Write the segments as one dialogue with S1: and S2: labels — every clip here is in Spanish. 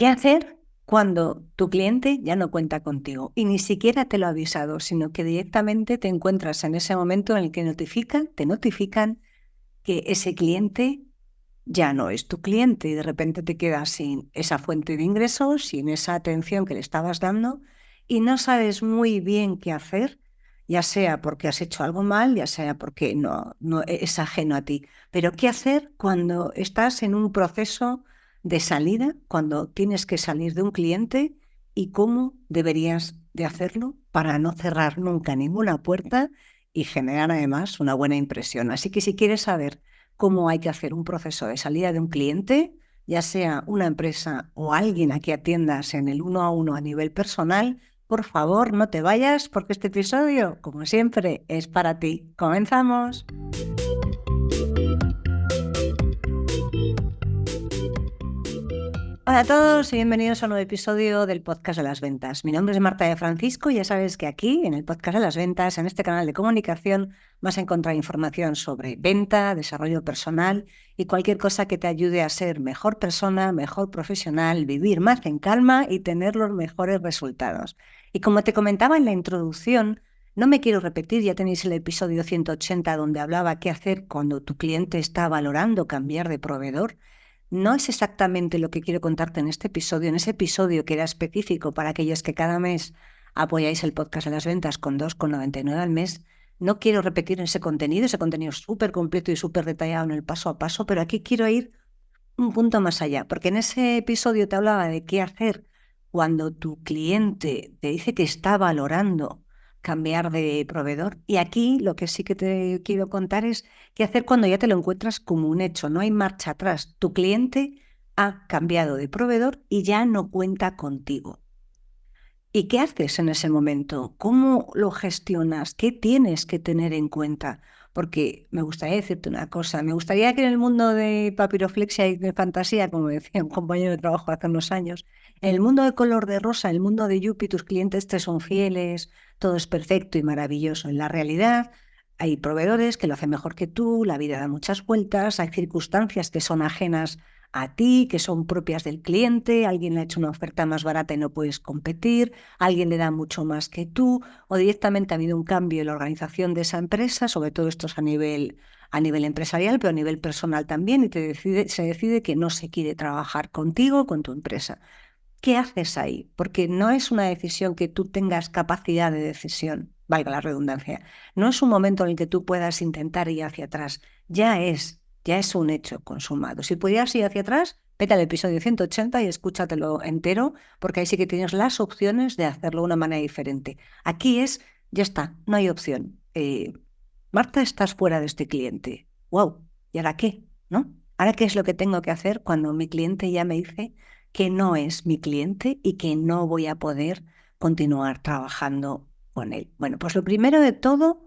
S1: ¿Qué hacer cuando tu cliente ya no cuenta contigo y ni siquiera te lo ha avisado, sino que directamente te encuentras en ese momento en el que te notifican que ese cliente ya no es tu cliente y de repente te quedas sin esa fuente de ingresos, sin esa atención que le estabas dando y no sabes muy bien qué hacer, ya sea porque has hecho algo mal, ya sea porque no es ajeno a ti. Pero ¿qué hacer cuando estás en un proceso de salida, cuando tienes que salir de un cliente y cómo deberías de hacerlo para no cerrar nunca ninguna puerta y generar además una buena impresión? Así que si quieres saber cómo hay que hacer un proceso de salida de un cliente, ya sea una empresa o alguien a que atiendas en el uno a uno a nivel personal, por favor, no te vayas porque este episodio, como siempre, es para ti. ¡Comenzamos! Hola a todos y bienvenidos a un nuevo episodio del Podcast de las Ventas. Mi nombre es Marta de Francisco y ya sabes que aquí, en el Podcast de las Ventas, en este canal de comunicación, vas a encontrar información sobre venta, desarrollo personal y cualquier cosa que te ayude a ser mejor persona, mejor profesional, vivir más en calma y tener los mejores resultados. Y como te comentaba en la introducción, no me quiero repetir, ya tenéis el episodio 180 donde hablaba qué hacer cuando tu cliente está valorando cambiar de proveedor. No es exactamente lo que quiero contarte en este episodio. En ese episodio que era específico para aquellos que cada mes apoyáis el podcast de las ventas con 2,99 al mes, no quiero repetir ese contenido es súper completo y súper detallado en el paso a paso, pero aquí quiero ir un punto más allá, porque en ese episodio te hablaba de qué hacer cuando tu cliente te dice que está valorando cambiar de proveedor. Y aquí lo que sí que te quiero contar es qué hacer cuando ya te lo encuentras como un hecho, no hay marcha atrás. Tu cliente ha cambiado de proveedor y ya no cuenta contigo. ¿Y qué haces en ese momento? ¿Cómo lo gestionas? ¿Qué tienes que tener en cuenta? Porque me gustaría decirte una cosa, me gustaría que en el mundo de papiroflexia y de fantasía, como decía un compañero de trabajo hace unos años, en el mundo de color de rosa, el mundo de Yuppie, tus clientes te son fieles, todo es perfecto y maravilloso. En la realidad hay proveedores que lo hacen mejor que tú, la vida da muchas vueltas, hay circunstancias que son ajenas a ti, que son propias del cliente, alguien le ha hecho una oferta más barata y no puedes competir, alguien le da mucho más que tú, o directamente ha habido un cambio en la organización de esa empresa, sobre todo esto es a nivel empresarial, pero a nivel personal también, y se decide que no se quiere trabajar contigo, con tu empresa. ¿Qué haces ahí? Porque no es una decisión que tú tengas capacidad de decisión, valga la redundancia. No es un momento en el que tú puedas intentar ir hacia atrás. Ya es un hecho consumado. Si pudieras ir hacia atrás, vete al episodio 180 y escúchatelo entero, porque ahí sí que tienes las opciones de hacerlo de una manera diferente. Aquí ya está, no hay opción. Marta, estás fuera de este cliente. ¡Wow! ¿Y ahora qué? ¿No? ¿Ahora qué es lo que tengo que hacer cuando mi cliente ya me dice que no es mi cliente y que no voy a poder continuar trabajando con él? Bueno, pues lo primero de todo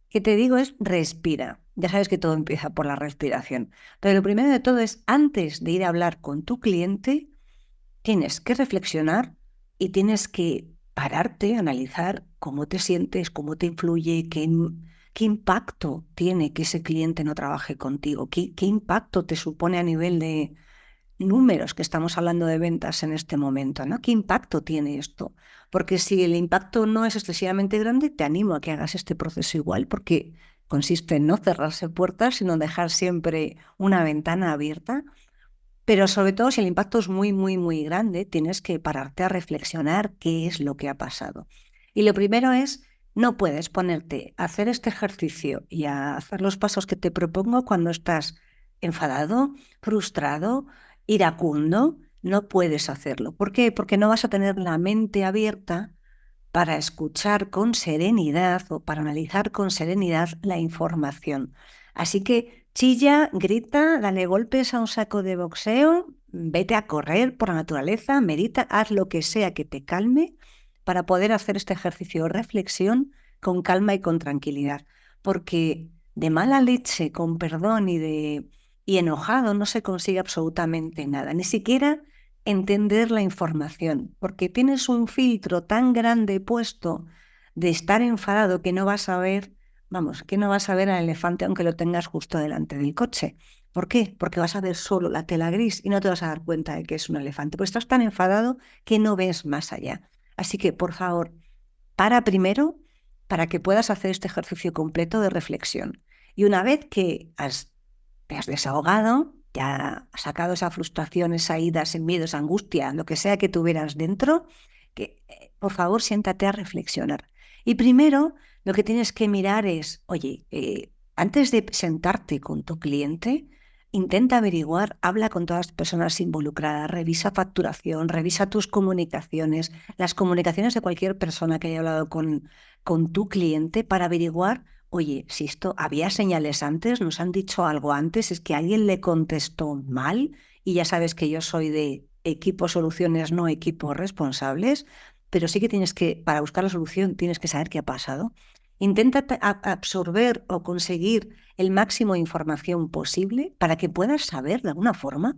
S1: que te digo es respira. Ya sabes que todo empieza por la respiración. Pero lo primero de todo es, antes de ir a hablar con tu cliente, tienes que reflexionar y tienes que pararte, analizar cómo te sientes, cómo te influye, qué impacto tiene que ese cliente no trabaje contigo, qué impacto te supone a nivel de números, que estamos hablando de ventas en este momento, ¿no? ¿Qué impacto tiene esto? Porque si el impacto no es excesivamente grande, te animo a que hagas este proceso igual, porque consiste en no cerrarse puertas, sino dejar siempre una ventana abierta. Pero sobre todo, si el impacto es muy, muy, muy grande, tienes que pararte a reflexionar qué es lo que ha pasado. Y lo primero es, no puedes ponerte a hacer este ejercicio y a hacer los pasos que te propongo cuando estás enfadado, frustrado, iracundo. No puedes hacerlo. ¿Por qué? Porque no vas a tener la mente abierta para escuchar con serenidad o para analizar con serenidad la información. Así que chilla, grita, dale golpes a un saco de boxeo, vete a correr por la naturaleza, medita, haz lo que sea que te calme para poder hacer este ejercicio de reflexión con calma y con tranquilidad. Porque de mala leche, con perdón y enojado no se consigue absolutamente nada, ni siquiera entender la información, porque tienes un filtro tan grande puesto de estar enfadado que no vas a ver, vamos, que no vas a ver al elefante aunque lo tengas justo delante del coche. ¿Por qué? Porque vas a ver solo la tela gris y no te vas a dar cuenta de que es un elefante. Pues estás tan enfadado que no ves más allá. Así que, por favor, para primero para que puedas hacer este ejercicio completo de reflexión. Y una vez que te has desahogado, ya has sacado esa frustración, esa ira, ese miedo, esa angustia, lo que sea que tuvieras dentro, que por favor siéntate a reflexionar. Y primero lo que tienes que mirar es, oye, antes de sentarte con tu cliente, intenta averiguar, habla con todas las personas involucradas, revisa facturación, revisa tus comunicaciones, las comunicaciones de cualquier persona que haya hablado con tu cliente para averiguar, oye, si esto había señales antes, nos han dicho algo antes, es que alguien le contestó mal y ya sabes que yo soy de equipo soluciones, no equipos responsables, pero sí que tienes que, para buscar la solución, tienes que saber qué ha pasado. Intenta absorber o conseguir el máximo de información posible para que puedas saber de alguna forma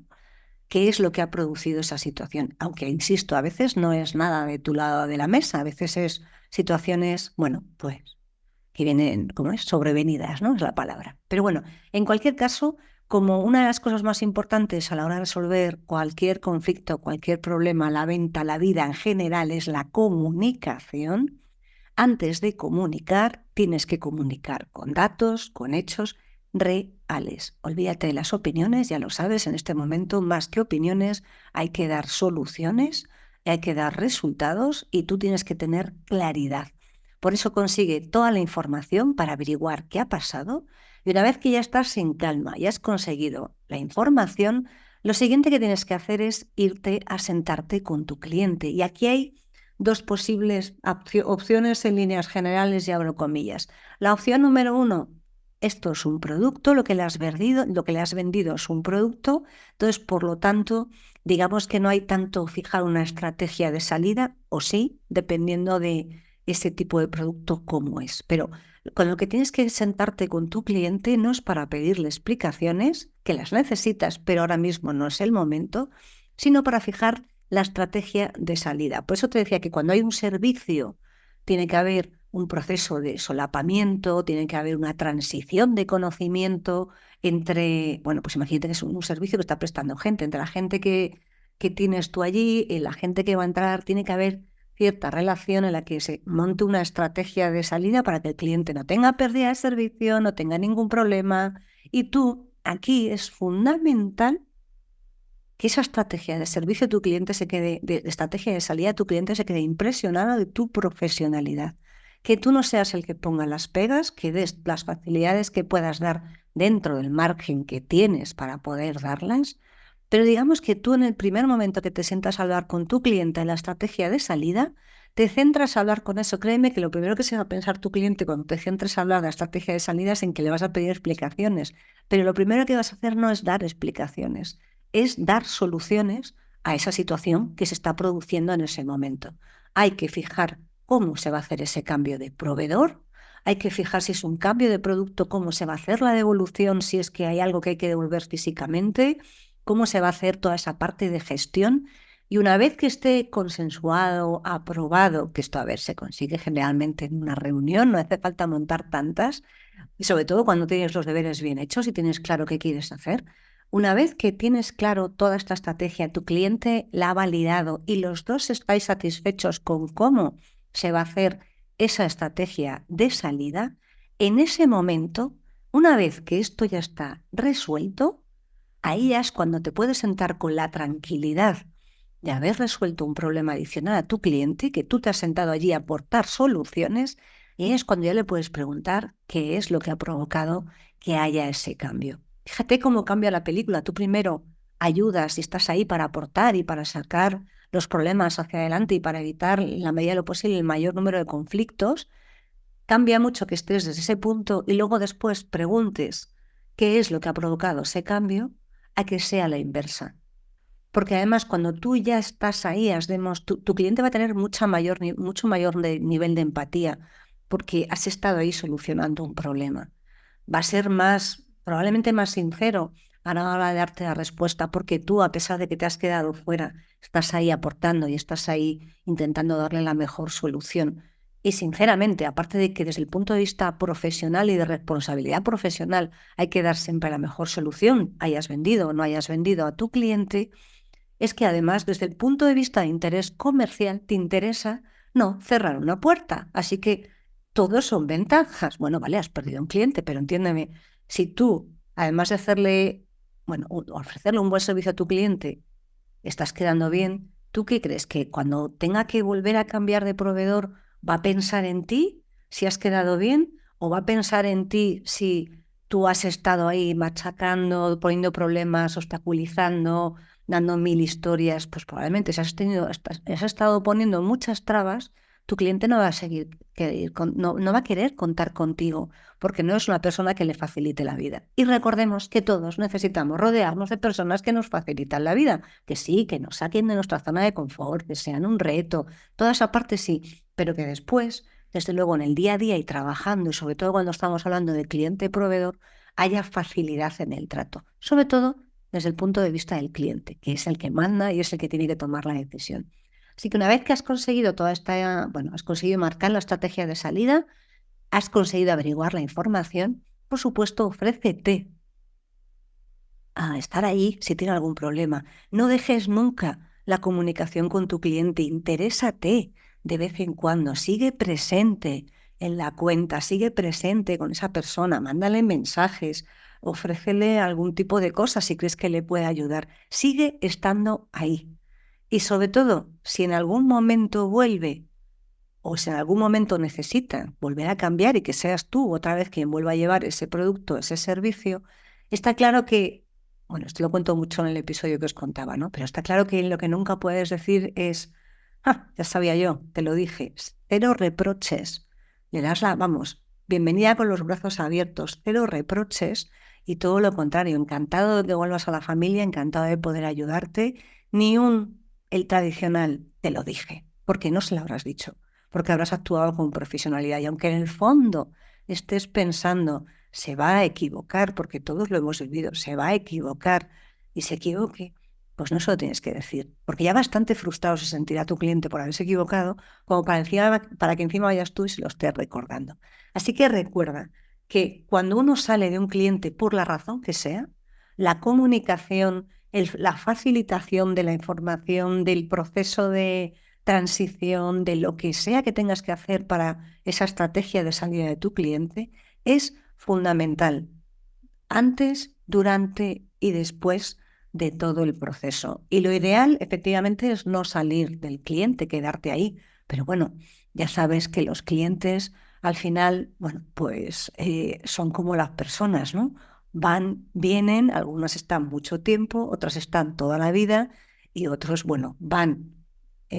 S1: qué es lo que ha producido esa situación. Aunque, insisto, a veces no es nada de tu lado de la mesa, a veces es situaciones, bueno, pues que vienen, ¿cómo es? Sobrevenidas, ¿no? Es la palabra. Pero bueno, en cualquier caso, como una de las cosas más importantes a la hora de resolver cualquier conflicto, cualquier problema, la venta, la vida en general, es la comunicación. Antes de comunicar, tienes que comunicar con datos, con hechos reales. Olvídate de las opiniones, ya lo sabes, en este momento más que opiniones hay que dar soluciones, hay que dar resultados y tú tienes que tener claridad. Por eso consigue toda la información para averiguar qué ha pasado y una vez que ya estás en calma y has conseguido la información, lo siguiente que tienes que hacer es irte a sentarte con tu cliente. Y aquí hay dos posibles opciones en líneas generales y abro comillas. La opción número 1, esto es un producto, lo que le has vendido es un producto, entonces por lo tanto, digamos que no hay tanto fijar una estrategia de salida, o sí, dependiendo de ese tipo de producto como es. Pero con lo que tienes que sentarte con tu cliente no es para pedirle explicaciones, que las necesitas, pero ahora mismo no es el momento, sino para fijar la estrategia de salida. Por eso te decía que cuando hay un servicio tiene que haber un proceso de solapamiento, tiene que haber una transición de conocimiento entre, bueno, pues imagínate que es un servicio que está prestando gente, entre la gente que tienes tú allí y la gente que va a entrar, tiene que haber cierta relación en la que se monte una estrategia de salida para que el cliente no tenga pérdida de servicio, no tenga ningún problema. Y tú, aquí es fundamental que esa estrategia de servicio a tu cliente se quede, de estrategia de salida a tu cliente se quede impresionado de tu profesionalidad. Que tú no seas el que ponga las pegas, que des las facilidades que puedas dar dentro del margen que tienes para poder darlas, pero digamos que tú en el primer momento que te sientas a hablar con tu cliente en la estrategia de salida, te centras a hablar con eso. Créeme que lo primero que se va a pensar tu cliente cuando te centres a hablar de la estrategia de salida es en que le vas a pedir explicaciones, pero lo primero que vas a hacer no es dar explicaciones, es dar soluciones a esa situación que se está produciendo en ese momento. Hay que fijar cómo se va a hacer ese cambio de proveedor, hay que fijar si es un cambio de producto, cómo se va a hacer la devolución, si es que hay algo que hay que devolver físicamente, cómo se va a hacer toda esa parte de gestión. Y una vez que esté consensuado, aprobado, que esto a ver, se consigue generalmente en una reunión, no hace falta montar tantas, y sobre todo cuando tienes los deberes bien hechos y tienes claro qué quieres hacer. Una vez que tienes claro toda esta estrategia, tu cliente la ha validado y los dos estáis satisfechos con cómo se va a hacer esa estrategia de salida, en ese momento, una vez que esto ya está resuelto, ahí ya es cuando te puedes sentar con la tranquilidad de haber resuelto un problema adicional a tu cliente, que tú te has sentado allí a aportar soluciones, y es cuando ya le puedes preguntar qué es lo que ha provocado que haya ese cambio. Fíjate cómo cambia la película. Tú primero ayudas y estás ahí para aportar y para sacar los problemas hacia adelante y para evitar, en la medida de lo posible, el mayor número de conflictos. Cambia mucho que estés desde ese punto y luego después preguntes qué es lo que ha provocado ese cambio, a que sea la inversa. Porque además cuando tú ya estás ahí, tu cliente va a tener mucho mayor nivel de empatía porque has estado ahí solucionando un problema. Va a ser probablemente más sincero a la hora de darte la respuesta porque tú, a pesar de que te has quedado fuera, estás ahí aportando y estás ahí intentando darle la mejor solución. Y sinceramente, aparte de que desde el punto de vista profesional y de responsabilidad profesional hay que dar siempre la mejor solución, hayas vendido o no hayas vendido a tu cliente, es que además desde el punto de vista de interés comercial te interesa no cerrar una puerta. Así que todos son ventajas. Bueno, vale, has perdido un cliente, pero entiéndeme, si tú, además de hacerle, bueno, ofrecerle un buen servicio a tu cliente, estás quedando bien, ¿tú qué crees? ¿Que cuando tenga que volver a cambiar de proveedor va a pensar en ti si has quedado bien? ¿O va a pensar en ti si tú has estado ahí machacando, poniendo problemas, obstaculizando, dando mil historias? Pues probablemente si has estado poniendo muchas trabas, tu cliente no va a no va a querer contar contigo porque no es una persona que le facilite la vida. Y recordemos que todos necesitamos rodearnos de personas que nos facilitan la vida, que sí, que nos saquen de nuestra zona de confort, que sean un reto, toda esa parte sí, pero que después, desde luego en el día a día y trabajando, y sobre todo cuando estamos hablando de cliente-proveedor, haya facilidad en el trato, sobre todo desde el punto de vista del cliente, que es el que manda y es el que tiene que tomar la decisión. Así que una vez que has conseguido has conseguido marcar la estrategia de salida, has conseguido averiguar la información, por supuesto, ofrécete a estar ahí si tiene algún problema. No dejes nunca la comunicación con tu cliente, interésate de vez en cuando, sigue presente en la cuenta, sigue presente con esa persona, mándale mensajes, ofrécele algún tipo de cosa si crees que le puede ayudar. Sigue estando ahí. Y sobre todo, si en algún momento vuelve o si en algún momento necesita volver a cambiar y que seas tú otra vez quien vuelva a llevar ese producto, ese servicio, está claro que, bueno, esto lo cuento mucho en el episodio que os contaba, ¿no? Pero está claro que lo que nunca puedes decir es, ya sabía yo, te lo dije, cero reproches. Le das bienvenida con los brazos abiertos, cero reproches y todo lo contrario, encantado de que vuelvas a la familia, encantado de poder ayudarte, el tradicional, te lo dije, porque no se lo habrás dicho porque habrás actuado con profesionalidad. Y aunque en el fondo estés pensando, se va a equivocar, porque todos lo hemos vivido, se va a equivocar y se equivoque, pues no se lo tienes que decir, porque ya bastante frustrado se sentirá tu cliente por haberse equivocado, como para que encima vayas tú y se lo estés recordando. Así que recuerda que cuando uno sale de un cliente por la razón que sea, la comunicación, la facilitación de la información, del proceso de transición, de lo que sea que tengas que hacer para esa estrategia de salida de tu cliente, es fundamental antes, durante y después de todo el proceso. Y lo ideal, efectivamente, es no salir del cliente, quedarte ahí. Pero bueno, ya sabes que los clientes al final, bueno, pues son como las personas, ¿no? Van, vienen, algunas están mucho tiempo, otras están toda la vida y otros, bueno,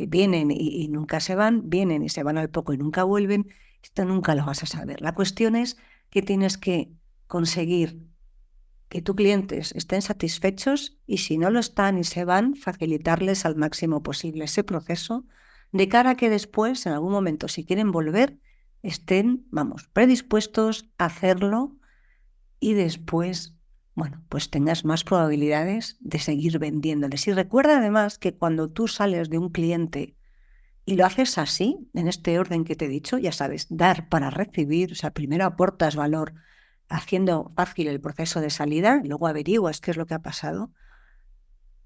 S1: vienen y nunca se van, vienen y se van al poco y nunca vuelven. Esto nunca lo vas a saber. La cuestión es que tienes que conseguir que tus clientes estén satisfechos y si no lo están y se van, facilitarles al máximo posible ese proceso de cara a que después, en algún momento, si quieren volver, estén, predispuestos a hacerlo y después, bueno, pues tengas más probabilidades de seguir vendiéndoles. Y recuerda además que cuando tú sales de un cliente y lo haces así, en este orden que te he dicho, ya sabes, dar para recibir, o sea, primero aportas valor haciendo fácil el proceso de salida, luego averiguas qué es lo que ha pasado.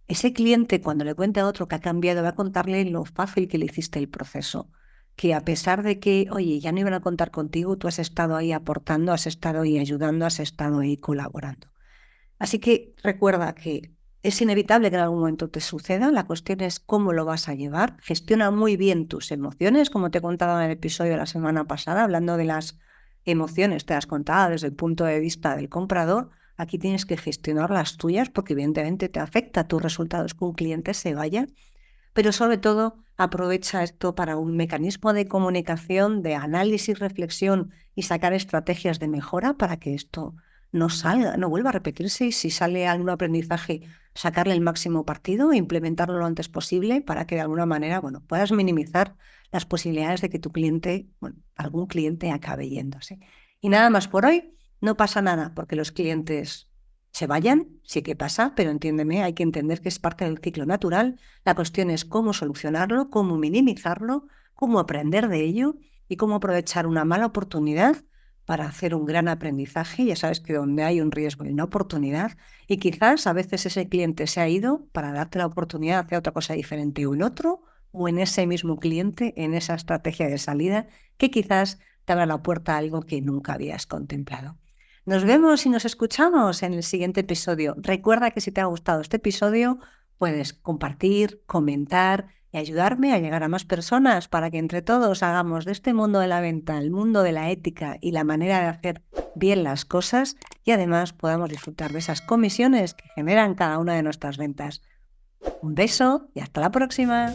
S1: Ese cliente, cuando le cuente a otro que ha cambiado, va a contarle lo fácil que le hiciste el proceso, que a pesar de que, oye, ya no iban a contar contigo, tú has estado ahí aportando, has estado ahí ayudando, has estado ahí colaborando. Así que recuerda que es inevitable que en algún momento te suceda, la cuestión es cómo lo vas a llevar. Gestiona muy bien tus emociones, como te he contado en el episodio de la semana pasada, hablando de las emociones, te las contaba desde el punto de vista del comprador. Aquí tienes que gestionar las tuyas porque evidentemente te afecta a tus resultados que un cliente se vaya, pero sobre todo aprovecha esto para un mecanismo de comunicación, de análisis, reflexión y sacar estrategias de mejora para que esto no salga, no vuelva a repetirse y si sale algún aprendizaje, sacarle el máximo partido e implementarlo lo antes posible para que de alguna manera, bueno, puedas minimizar las posibilidades de que tu cliente, algún cliente acabe yéndose. Y nada más por hoy, no pasa nada porque los clientes se vayan, sí que pasa, pero entiéndeme, hay que entender que es parte del ciclo natural. La cuestión es cómo solucionarlo, cómo minimizarlo, cómo aprender de ello y cómo aprovechar una mala oportunidad para hacer un gran aprendizaje. Ya sabes que donde hay un riesgo hay una oportunidad, y quizás a veces ese cliente se ha ido para darte la oportunidad de hacer otra cosa diferente, o en otro, o en ese mismo cliente, en esa estrategia de salida que quizás te abra la puerta a algo que nunca habías contemplado. Nos vemos y nos escuchamos en el siguiente episodio. Recuerda que si te ha gustado este episodio, puedes compartir, comentar y ayudarme a llegar a más personas para que entre todos hagamos de este mundo de la venta el mundo de la ética y la manera de hacer bien las cosas, y además podamos disfrutar de esas comisiones que generan cada una de nuestras ventas. Un beso y hasta la próxima.